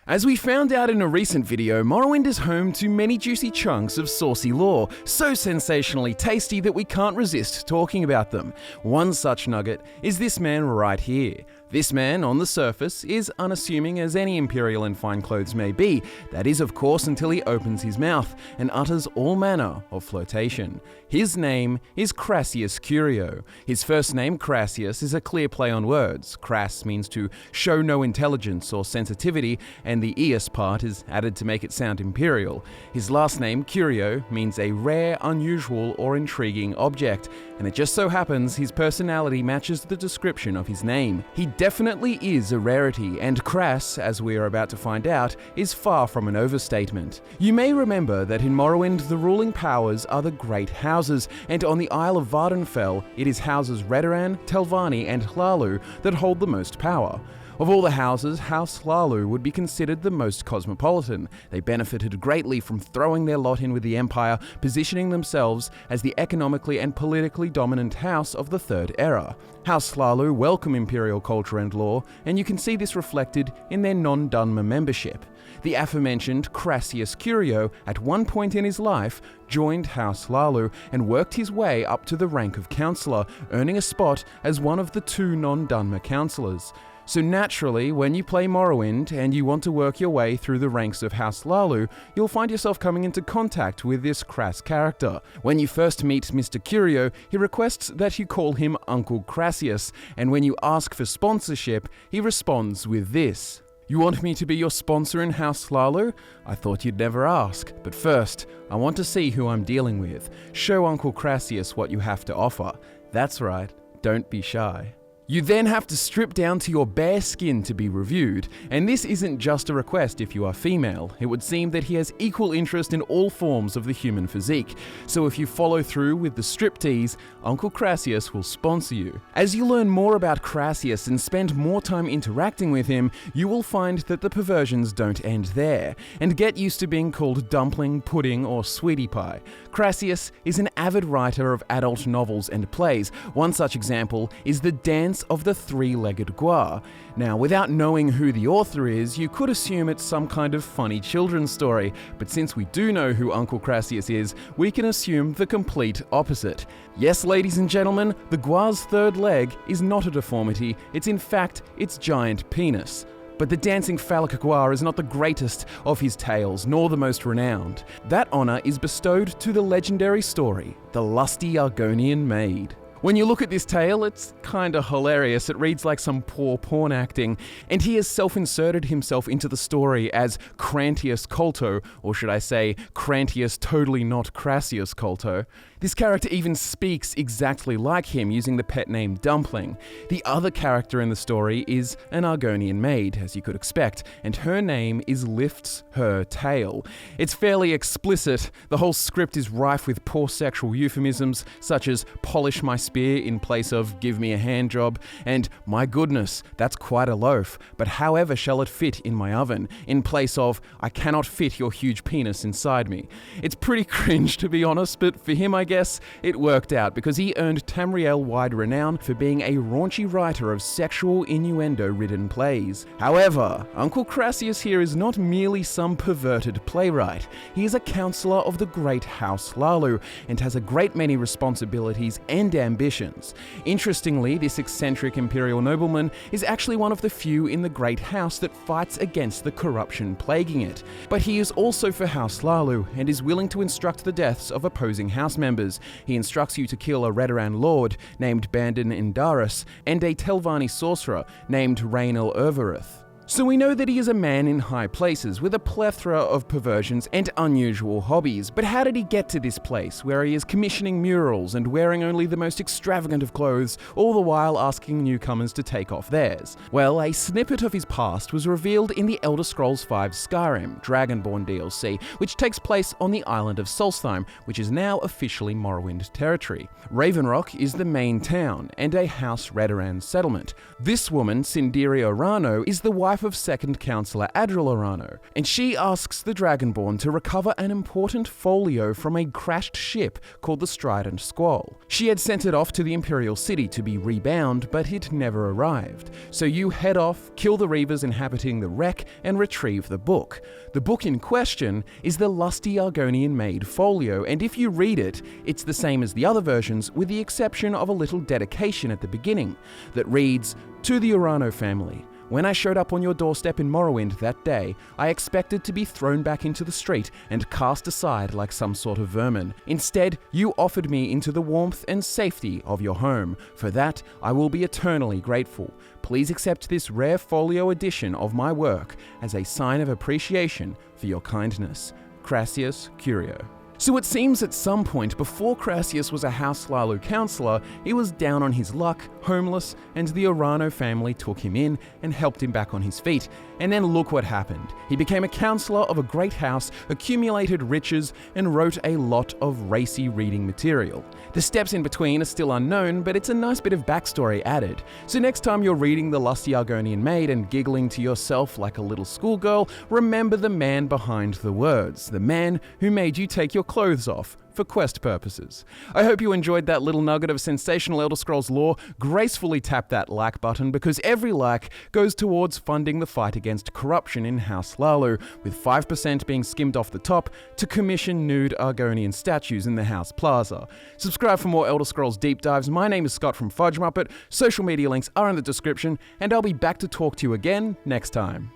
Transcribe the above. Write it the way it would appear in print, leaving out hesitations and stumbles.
As we found out in a recent video, Morrowind is home to many juicy chunks of saucy lore, so sensationally tasty that we can't resist talking about them. One such nugget is this man right here. This man, on the surface, is unassuming as any Imperial in fine clothes may be. That is, of course, until he opens his mouth and utters all manner of flirtation. His name is Crassius Curio. His first name, Crassius, is a clear play on words. Crass means to show no intelligence or sensitivity, and the "ius" part is added to make it sound Imperial. His last name, Curio, means a rare, unusual, or intriguing object, and it just so happens his personality matches the description of his name. He definitely is a rarity, and crass, as we are about to find out, is far from an overstatement. You may remember that in Morrowind the ruling powers are the Great Houses, and on the Isle of Vardenfell it is houses Redoran, Telvanni and Hlaalu that hold the most power. Of all the houses, House Hlaalu would be considered the most cosmopolitan. They benefited greatly from throwing their lot in with the Empire, positioning themselves as the economically and politically dominant house of the Third Era. House Hlaalu welcome Imperial culture and lore, and you can see this reflected in their non-Dunmer membership. The aforementioned Crassius Curio, at one point in his life, joined House Hlaalu and worked his way up to the rank of Councillor, earning a spot as one of the 2 non-Dunmer councillors. So naturally, when you play Morrowind and you want to work your way through the ranks of House Hlaalu, you'll find yourself coming into contact with this crass character. When you first meet Mr. Curio, he requests that you call him Uncle Crassius, and when you ask for sponsorship, he responds with this: "You want me to be your sponsor in House Hlaalu? I thought you'd never ask. But first, I want to see who I'm dealing with. Show Uncle Crassius what you have to offer. That's right, don't be shy." You then have to strip down to your bare skin to be reviewed, and this isn't just a request if you are female. It would seem that he has equal interest in all forms of the human physique, so if you follow through with the striptease, Uncle Crassius will sponsor you. As you learn more about Crassius and spend more time interacting with him, you will find that the perversions don't end there, and get used to being called dumpling, pudding, or sweetie pie. Crassius is an avid writer of adult novels and plays. One such example is The Dance of the Three-Legged Gua. Now, without knowing who the author is, you could assume it's some kind of funny children's story, but since we do know who Uncle Crassius is, we can assume the complete opposite. Yes, ladies and gentlemen, the Gua's third leg is not a deformity, it's in fact its giant penis. But the dancing phallic Gua is not the greatest of his tales, nor the most renowned. That honour is bestowed to the legendary story, The Lusty Argonian Maid. When you look at this tale, it's kinda hilarious. It reads like some poor porn acting, and he has self-inserted himself into the story as Crantius Colto, or should I say, Crantius totally not Crassius Colto. This character even speaks exactly like him, using the pet name Dumpling. The other character in the story is an Argonian maid, as you could expect, and her name is Lifts Her Tail. It's fairly explicit. The whole script is rife with poor sexual euphemisms, such as polish my spear in place of give me a hand job, and my goodness, that's quite a loaf, but however shall it fit in my oven, in place of I cannot fit your huge penis inside me. It's pretty cringe, to be honest, but for him, I guess it worked out because he earned Tamriel-wide renown for being a raunchy writer of sexual innuendo-ridden plays. However, Uncle Crassius here is not merely some perverted playwright. He is a councillor of the Great House Hlaalu and has a great many responsibilities and ambitions. Interestingly, this eccentric Imperial nobleman is actually one of the few in the Great House that fights against the corruption plaguing it. But he is also for House Hlaalu and is willing to instruct the deaths of opposing house members. He instructs you to kill a Redoran lord named Bandon Indaris and a Telvanni sorcerer named Rainel Urvarith. So we know that he is a man in high places with a plethora of perversions and unusual hobbies, but how did he get to this place where he is commissioning murals and wearing only the most extravagant of clothes, all the while asking newcomers to take off theirs? Well, a snippet of his past was revealed in the Elder Scrolls V Skyrim Dragonborn DLC, which takes place on the island of Solstheim, which is now officially Morrowind territory. Ravenrock is the main town and a House Redoran settlement. This woman, Cinderia Rano, is the wife wife of second councillor Adril Orano, and she asks the Dragonborn to recover an important folio from a crashed ship called the Strident Squall. She had sent it off to the Imperial City to be rebound, but it never arrived. So you head off, kill the Reavers inhabiting the wreck, and retrieve the book. The book in question is the Lusty Argonian Maid folio, and if you read it, it's the same as the other versions, with the exception of a little dedication at the beginning that reads, "To the Orano family. When I showed up on your doorstep in Morrowind that day, I expected to be thrown back into the street and cast aside like some sort of vermin. Instead, you offered me into the warmth and safety of your home. For that, I will be eternally grateful. Please accept this rare folio edition of my work as a sign of appreciation for your kindness. Crassius Curio." So it seems at some point before Crassius was a House Hlaalu councillor, he was down on his luck, homeless, and the Orano family took him in and helped him back on his feet. And then look what happened. He became a councillor of a great house, accumulated riches, and wrote a lot of racy reading material. The steps in between are still unknown, but it's a nice bit of backstory added. So next time you're reading The Lusty Argonian Maid and giggling to yourself like a little schoolgirl, remember the man behind the words, the man who made you take your clothes off for quest purposes. I hope you enjoyed that little nugget of sensational Elder Scrolls lore. Gracefully tap that like button, because every like goes towards funding the fight against corruption in House Hlaalu, with 5% being skimmed off the top to commission nude Argonian statues in the House Plaza. Subscribe for more Elder Scrolls deep dives. My name is Scott from FudgeMuppet. Social media links are in the description, and I'll be back to talk to you again next time.